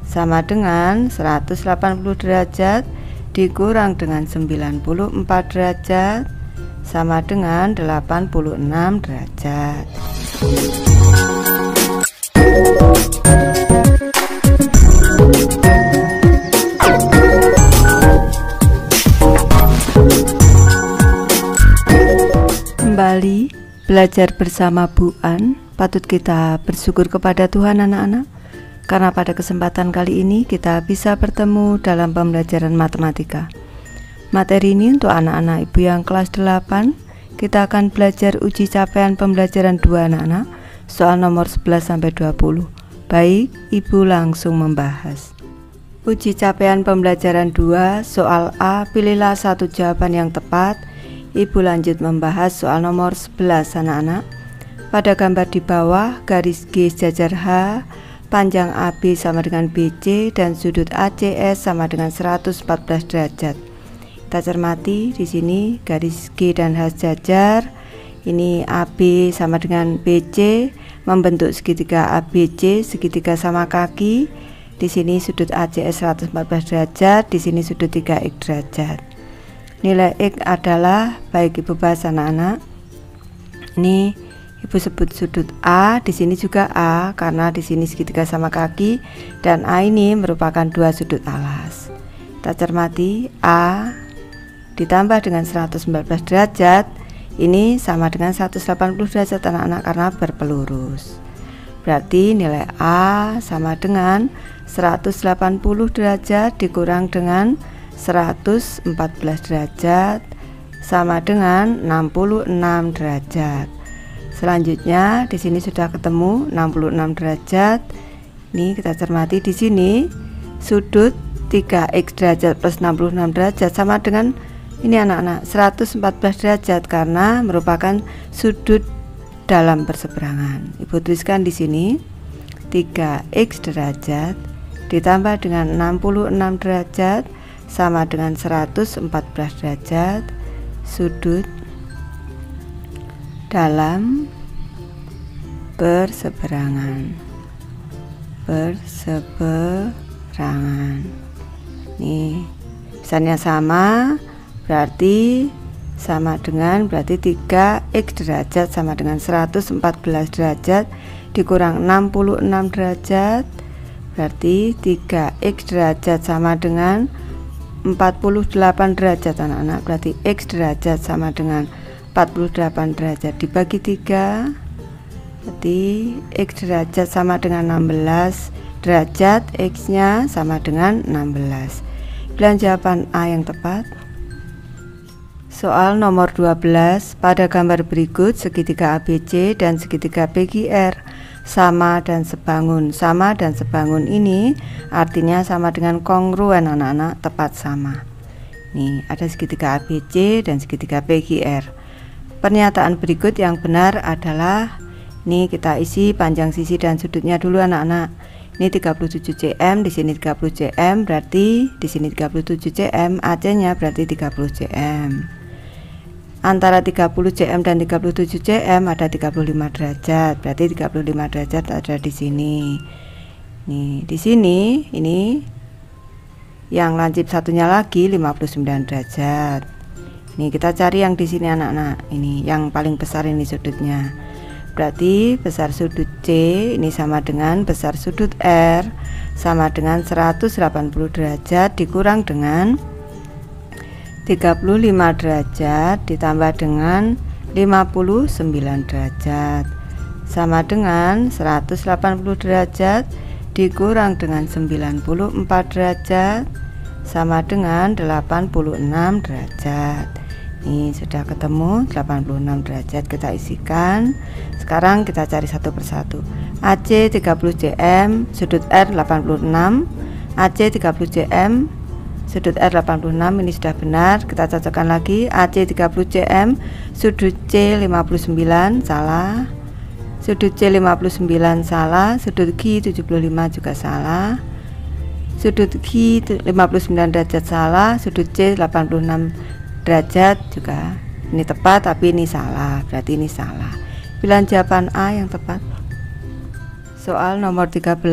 sama dengan 180 derajat dikurang dengan 94 derajat sama dengan 86 derajat. Kembali belajar bersama Bu An. Patut kita bersyukur kepada Tuhan anak-anak, karena pada kesempatan kali ini kita bisa bertemu dalam pembelajaran matematika. Materi ini untuk anak-anak ibu yang kelas 8. Kita akan belajar uji capaian pembelajaran 2 anak-anak, soal nomor 11-20. Baik, ibu langsung membahas. Uji capaian pembelajaran 2, soal A, pilihlah satu jawaban yang tepat. Ibu lanjut membahas soal nomor 11 anak-anak. Pada gambar di bawah, garis G sejajar H, panjang AB sama dengan BC, dan sudut ACS sama dengan 114 derajat. Kita cermati di sini garis G dan H sejajar. Ini AB sama dengan BC, membentuk segitiga ABC, segitiga sama kaki. Di sini sudut ACS 114 derajat, di sini sudut 3x derajat. Nilai X adalah, baik ibu bahas anak-anak, ini ibu sebut sudut A, di sini juga A karena di sini segitiga sama kaki, dan A ini merupakan dua sudut alas. Kita cermati A ditambah dengan 114 derajat, ini sama dengan 180 derajat anak-anak karena berpelurus. Berarti nilai A sama dengan 180 derajat dikurang dengan 114 derajat sama dengan 66 derajat. Selanjutnya di sini sudah ketemu 66 derajat. Ini kita cermati di sini sudut 3x derajat plus 66 derajat sama dengan ini anak-anak 114 derajat karena merupakan sudut dalam perseberangan. Ibu tuliskan di sini 3x derajat ditambah dengan 66 derajat sama dengan 114 derajat sudut dalam berseberangan. Nih, misalnya sama berarti sama dengan 3x derajat sama dengan 114 derajat dikurang 66 derajat, berarti 3x derajat sama dengan 48 derajat anak-anak. Berarti X derajat sama dengan 48 derajat dibagi 3, berarti X derajat sama dengan 16 derajat, X nya sama dengan 16. Pilihan jawaban A yang tepat. Soal nomor 12, pada gambar berikut segitiga ABC dan segitiga PQR sama dan sebangun. Sama dan sebangun ini artinya sama dengan kongruen anak-anak, tepat sama. Nih ada segitiga ABC dan segitiga PQR. Pernyataan berikut yang benar adalah, nih kita isi panjang sisi dan sudutnya dulu anak-anak. Ini 37 cm, di sini 30 cm, berarti di sini 37 cm, AC-nya berarti 30 cm. Antara 30 cm dan 37 cm ada 35 derajat, berarti 35 derajat ada di sini. Nih, di sini ini yang lancip satunya lagi 59 derajat. Nih kita cari yang di sini anak-anak. Ini yang paling besar ini sudutnya. Berarti besar sudut C ini sama dengan besar sudut R sama dengan 180 derajat dikurang dengan 35 derajat ditambah dengan 59 derajat sama dengan 180 derajat dikurang dengan 94 derajat sama dengan 86 derajat. Ini sudah ketemu 86 derajat, kita isikan. Sekarang kita cari satu persatu. AC 30 cm, sudut R 86, AC 30 cm, sudut R 86, ini sudah benar. Kita cocokkan lagi. AC 30 cm, sudut C 59, salah. Sudut C 59 salah. Sudut Q 75 juga salah. Sudut Q 59 derajat salah. Sudut C 86 derajat juga ini tepat, tapi ini salah, berarti ini salah. Pilihan jawaban A yang tepat. Soal nomor 13,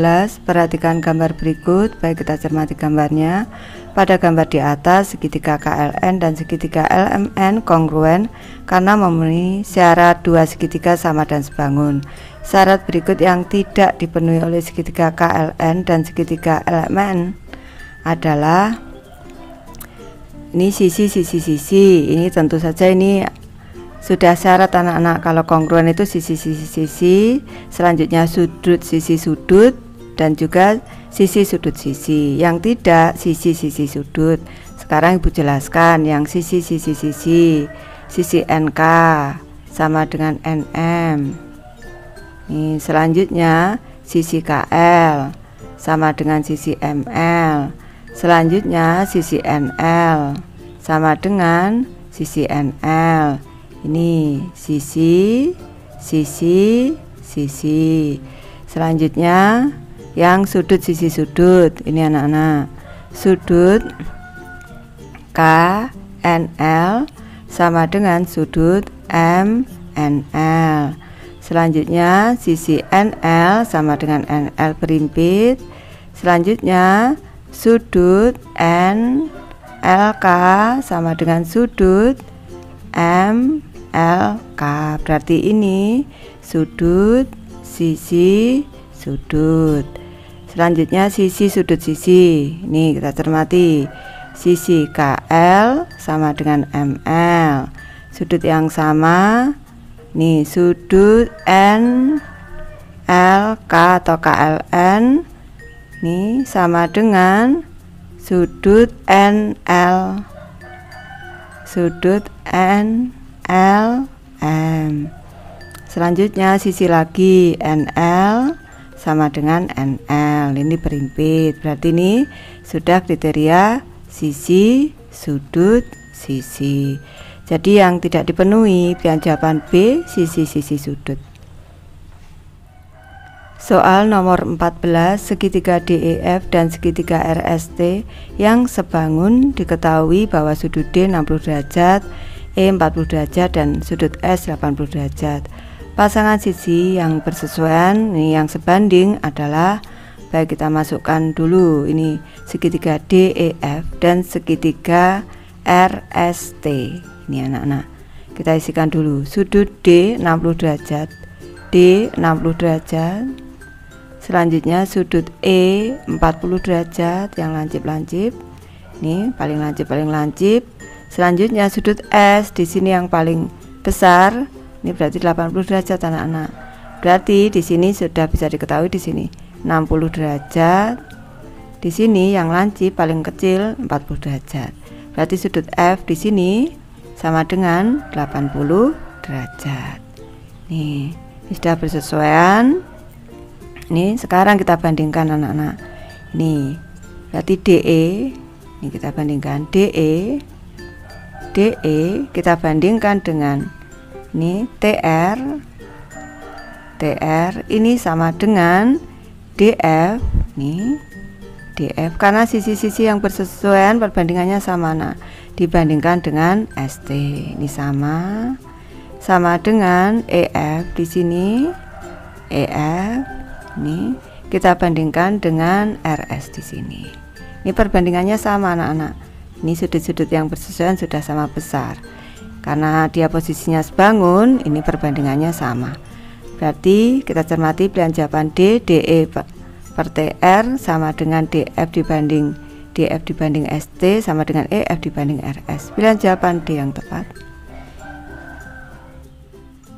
perhatikan gambar berikut, baik kita cermati gambarnya. Pada gambar di atas, segitiga KLN dan segitiga LMN kongruen karena memenuhi syarat dua segitiga sama dan sebangun. Syarat berikut yang tidak dipenuhi oleh segitiga KLN dan segitiga LMN adalah ini sisi. Ini tentu saja ini sudah syarat anak-anak. Kalau kongruen itu sisi, selanjutnya sudut sisi sudut, dan juga sisi sudut sisi. Yang tidak sisi sudut. Sekarang Ibu jelaskan yang sisi NK sama dengan NM. Ini selanjutnya sisi KL sama dengan sisi ML. Selanjutnya sisi NL sama dengan sisi NL. Ini sisi. Selanjutnya yang sudut sisi sudut. Ini anak-anak, sudut KNL sama dengan sudut MNL. Selanjutnya sisi NL sama dengan NL berimpit. Selanjutnya sudut NLK sama dengan sudut MLK. Berarti ini sudut sisi sudut. Selanjutnya sisi sudut sisi. Ini kita cermati. Sisi KL sama dengan ML. Sudut yang sama. Nih sudut NLK atau KLN. Nih sama dengan sudut NL. Sudut NLM. Selanjutnya sisi lagi NL sama dengan NL. Ini berimpit. Berarti ini sudah kriteria sisi sudut sisi. Jadi yang tidak dipenuhi pilihan jawaban B, sisi sudut. Soal nomor 14, segitiga DEF dan segitiga RST yang sebangun diketahui bahwa sudut D 60 derajat, E 40 derajat dan sudut S 80 derajat. Pasangan sisi yang bersesuaian, ini yang sebanding adalah, baik kita masukkan dulu ini segitiga DEF dan segitiga RST. Ini anak-anak, kita isikan dulu sudut D 60 derajat, D 60 derajat. Selanjutnya sudut E 40 derajat yang lancip-lancip. Ini paling lancip. Selanjutnya sudut S di sini yang paling besar. Ini berarti 80 derajat anak-anak. Berarti di sini sudah bisa diketahui di sini 60 derajat. Di sini yang lancip paling kecil 40 derajat. Berarti sudut F di sini sama dengan 80 derajat. Nih, ini sudah bersesuaian. Ini sekarang kita bandingkan anak-anak. Nih, berarti DE. Ini kita bandingkan DE kita bandingkan dengan ini TR ini sama dengan DF. Nih, DF karena sisi-sisi yang bersesuaian perbandingannya sama, nah dibandingkan dengan ST. Ini sama dengan EF di sini. EF ini kita bandingkan dengan RS di sini. Ini perbandingannya sama anak-anak. Ini sudut-sudut yang bersesuaian sudah sama besar. Karena dia posisinya sebangun, ini perbandingannya sama. Berarti kita cermati pilihan jawaban D, DE per TR sama dengan DF dibanding ST sama dengan EF dibanding RS. Pilihan jawaban D yang tepat.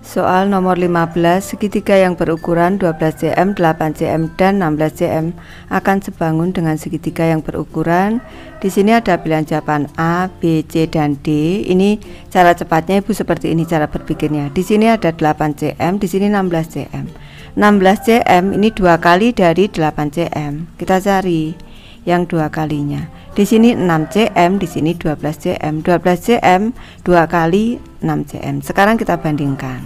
Soal nomor 15, segitiga yang berukuran 12 cm, 8 cm, dan 16 cm akan sebangun dengan segitiga yang berukuran. Di sini ada pilihan jawaban A, B, C, dan D. Ini cara cepatnya Ibu seperti ini cara berpikirnya. Di sini ada 8 cm, di sini 16 cm. 16 cm ini 2 kali dari 8 cm. Kita cari yang 2 kalinya. Di sini 6 cm, di sini 12 cm. 12 cm 2 kali 6 cm. Sekarang kita bandingkan.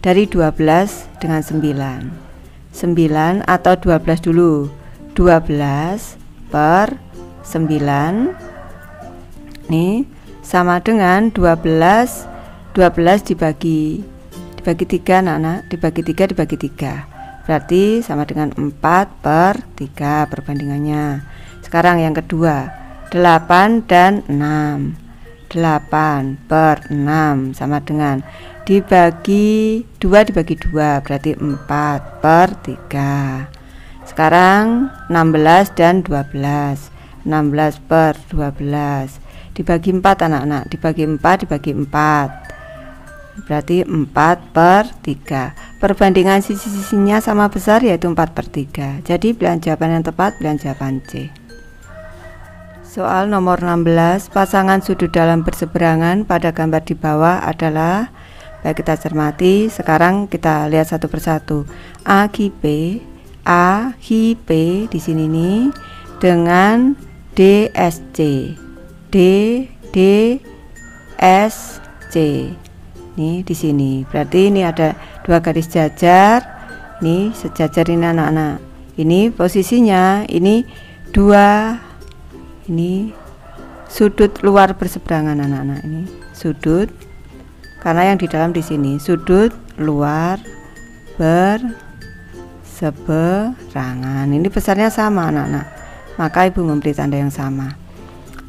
Dari 12 dengan 9 atau 12 dulu. 12 per 9 nih sama dengan 12 dibagi 3 anak-anak, dibagi 3 berarti sama dengan 4/3 perbandingannya. Sekarang yang kedua, 8 dan 6. 8/6 sama dengan dibagi 2 berarti 4/3. Sekarang 16 dan 12. 16/12 dibagi 4 anak-anak, dibagi 4 berarti 4/3. Perbandingan sisi-sisinya sama besar, yaitu 4/3. Jadi pilihan jawaban yang tepat pilihan jawaban C. Soal nomor 16, pasangan sudut dalam berseberangan pada gambar di bawah adalah, baik kita cermati. Sekarang kita lihat satu persatu. AQP di sini nih dengan DSC, DSC. Nih di sini. Berarti ini ada dua garis jajar. Nih sejajar ini anak-anak. Ini posisinya ini dua. Ini sudut luar berseberangan anak-anak. Ini sudut. Karena yang di dalam di sini sudut luar berseberangan. Ini besarnya sama anak-anak. Maka ibu memberi tanda yang sama.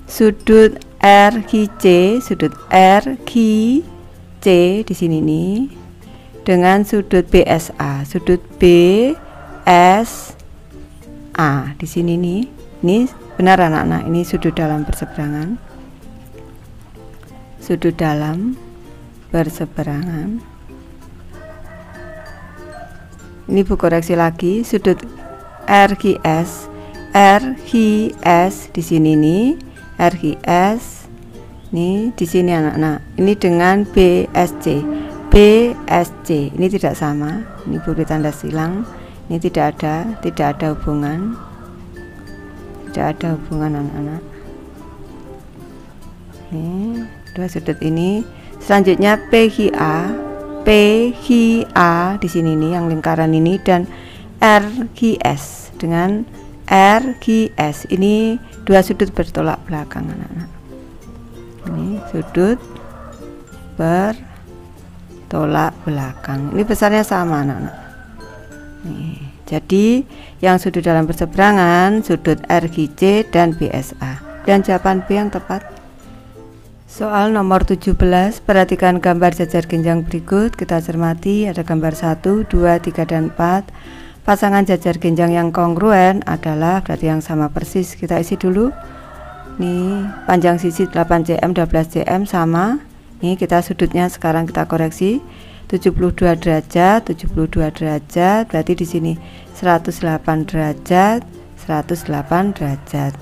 Sudut RQC, sudut RQC di sini nih dengan sudut BSA, sudut BSA di sini nih. Ini benar anak-anak, ini sudut dalam berseberangan. Sudut dalam berseberangan. Ini bu koreksi lagi, sudut RQS di sini nih, RQS nih di sini anak-anak. Ini dengan BSC, ini tidak sama. Ini beri tanda silang. Ini tidak ada hubungan, anak-anak. Ini dua sudut ini. Selanjutnya PQA di sini nih yang lingkaran ini, dan RQS dengan RQS. Ini dua sudut bertolak belakang anak-anak. Ini sudut bertolak belakang. Ini besarnya sama anak-anak. Nih, jadi yang sudut dalam berseberangan sudut RQC dan BSA. Dan jawaban B yang tepat. Soal nomor 17, perhatikan gambar jajar genjang berikut. Kita cermati, ada gambar 1, 2, 3, dan 4. Pasangan jajar genjang yang kongruen adalah, berarti yang sama persis. Kita isi dulu. Nih, panjang sisi 8 cm, 12 cm sama. Nih, kita sudutnya sekarang kita koreksi. 72 derajat, berarti di sini 108 derajat, 108 derajat.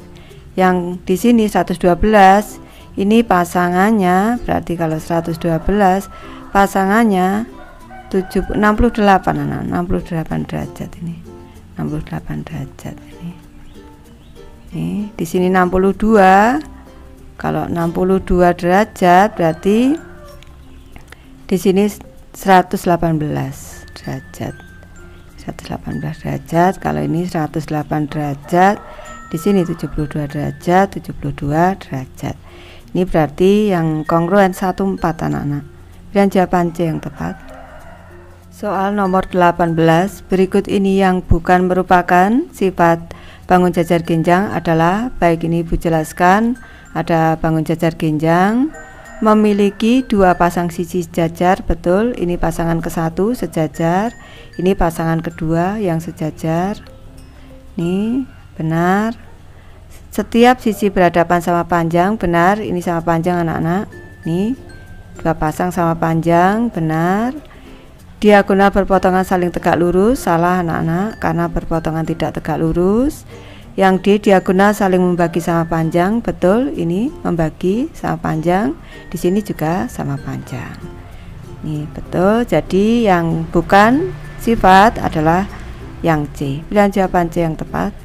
Yang di sini 112, ini pasangannya, berarti kalau 112 pasangannya 68 anak, 68 derajat ini. 68 derajat ini. Nih, di sini 62. Kalau 62 derajat berarti di sini 118 derajat. 118 derajat. Kalau ini 108 derajat, di sini 72 derajat, 72 derajat. Ini berarti yang kongruen 14 anak-anak. Dan jawaban C yang tepat. Soal nomor 18, berikut ini yang bukan merupakan sifat bangun jajar genjang adalah, baik ini ibu jelaskan, ada bangun jajar genjang memiliki dua pasang sisi sejajar, betul. Ini pasangan ke-1 sejajar, ini pasangan kedua yang sejajar. Nih, benar. Setiap sisi berhadapan sama panjang, benar. Ini sama panjang anak-anak. Nih, dua pasang sama panjang, benar. Diagonal berpotongan saling tegak lurus, salah anak-anak, karena berpotongan tidak tegak lurus. Yang D diagonal saling membagi sama panjang, betul. Ini membagi sama panjang, di sini juga sama panjang. Nih, betul. Jadi yang bukan sifat adalah yang C. Pilihan jawaban C yang tepat.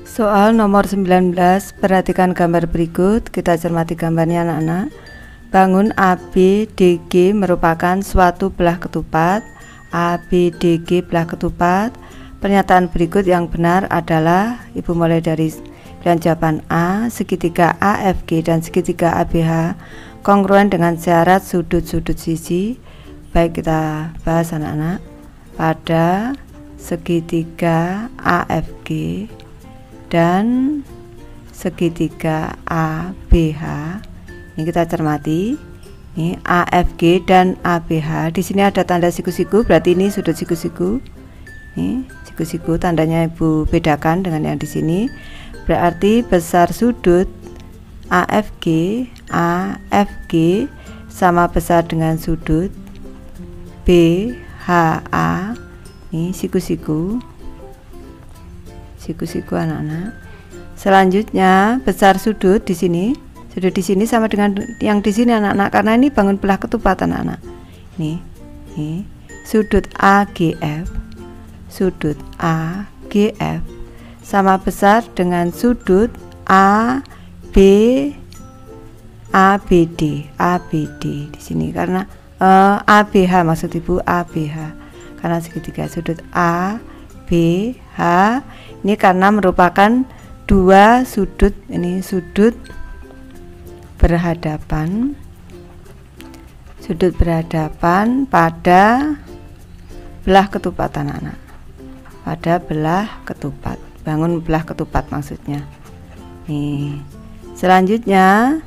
Soal nomor 19, perhatikan gambar berikut. Kita cermati gambarnya anak-anak. Bangun ABDG merupakan suatu belah ketupat. ABDG belah ketupat. Pernyataan berikut yang benar adalah, ibu mulai dari pilihan jawaban A, segitiga AFG dan segitiga ABH kongruen dengan syarat sudut-sudut sisi. Baik, kita bahas anak-anak. pada segitiga AFG dan segitiga ABH. Ini kita cermati. Ini AFG dan ABH. Di sini ada tanda siku-siku, berarti ini sudut siku-siku. Ini siku-siku, tandanya Ibu bedakan dengan yang di sini. Berarti besar sudut AFG sama besar dengan sudut BHA. Ini siku-siku anak-anak. Selanjutnya besar sudut di sini, sama dengan yang di sini anak-anak, karena ini bangun belah ketupat anak-anak. Ini sudut AGF sama besar dengan sudut ABD di sini, karena ABH maksud Ibu, ABH karena segitiga sudut ABH ini karena merupakan dua sudut, ini sudut berhadapan pada belah ketupat anak-anak, pada belah ketupat, bangun belah ketupat maksudnya. Nih, selanjutnya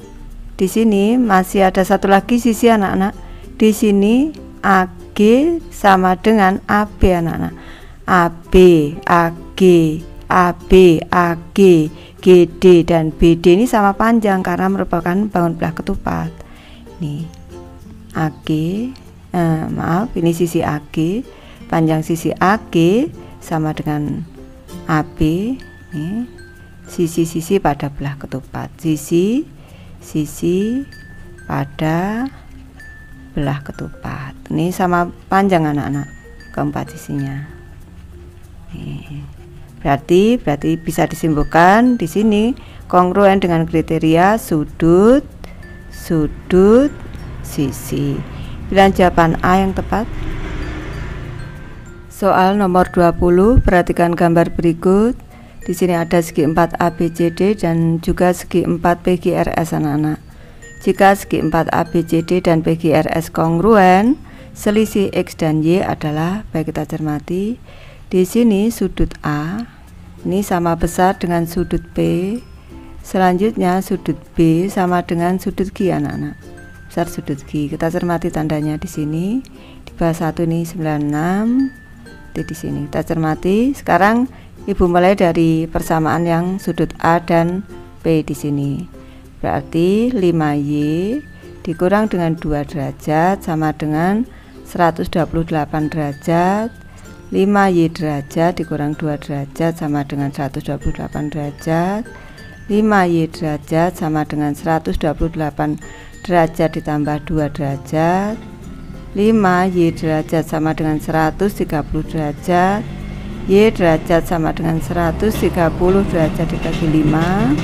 di sini masih ada satu lagi sisi anak-anak. Di sini AG sama dengan AB anak-anak. AB, GD dan BD ini sama panjang karena merupakan bangun belah ketupat. Nih, ini sisi AG, panjang sisi AG sama dengan AB. Nih, sisi-sisi pada belah ketupat, sisi pada belah ketupat. Ini sama panjang anak-anak, keempat sisinya. Berarti bisa disimpulkan di sini kongruen dengan kriteria sudut sisi. Pilihan jawaban A yang tepat. Soal nomor 20, perhatikan gambar berikut. Di sini ada segi 4 ABCD dan juga segi 4 PGRS anak-anak. Jika segi 4 ABCD dan PGRS kongruen, selisih X dan Y adalah, baik kita cermati, di sini sudut A ini sama besar dengan sudut P, selanjutnya sudut B sama dengan sudut G anak-anak, besar sudut G. Kita cermati tandanya di sini, di bawah 1 ini 96, di sini kita cermati. Sekarang Ibu mulai dari persamaan yang sudut A dan P di sini. Berarti 5Y dikurang dengan 2 derajat sama dengan 128 derajat. 5Y derajat dikurang 2 derajat sama dengan 128 derajat. 5Y derajat sama dengan 128 derajat ditambah 2 derajat. 5Y derajat sama dengan 130 derajat. Y derajat sama dengan 130 derajat dibagi 5.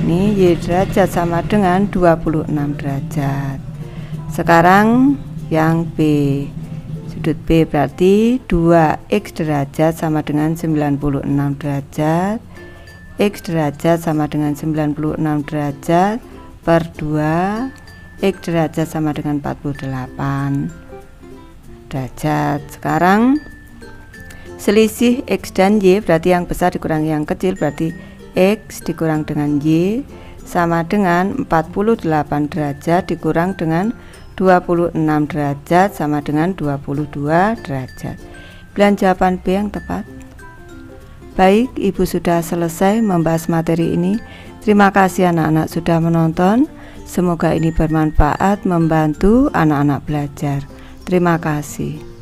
Ini Y derajat sama dengan 26 derajat. Sekarang yang B, sudut B berarti 2X derajat sama dengan 96 derajat. X derajat sama dengan 96 derajat per 2. X derajat sama dengan 48 derajat. Sekarang selisih X dan Y berarti yang besar dikurangi yang kecil, berarti X dikurang dengan Y sama dengan 48 derajat dikurang dengan 26 derajat sama dengan 22 derajat. Pilihan jawaban B yang tepat. Baik, Ibu sudah selesai membahas materi ini. Terima kasih anak-anak sudah menonton. Semoga ini bermanfaat membantu anak-anak belajar. Terima kasih.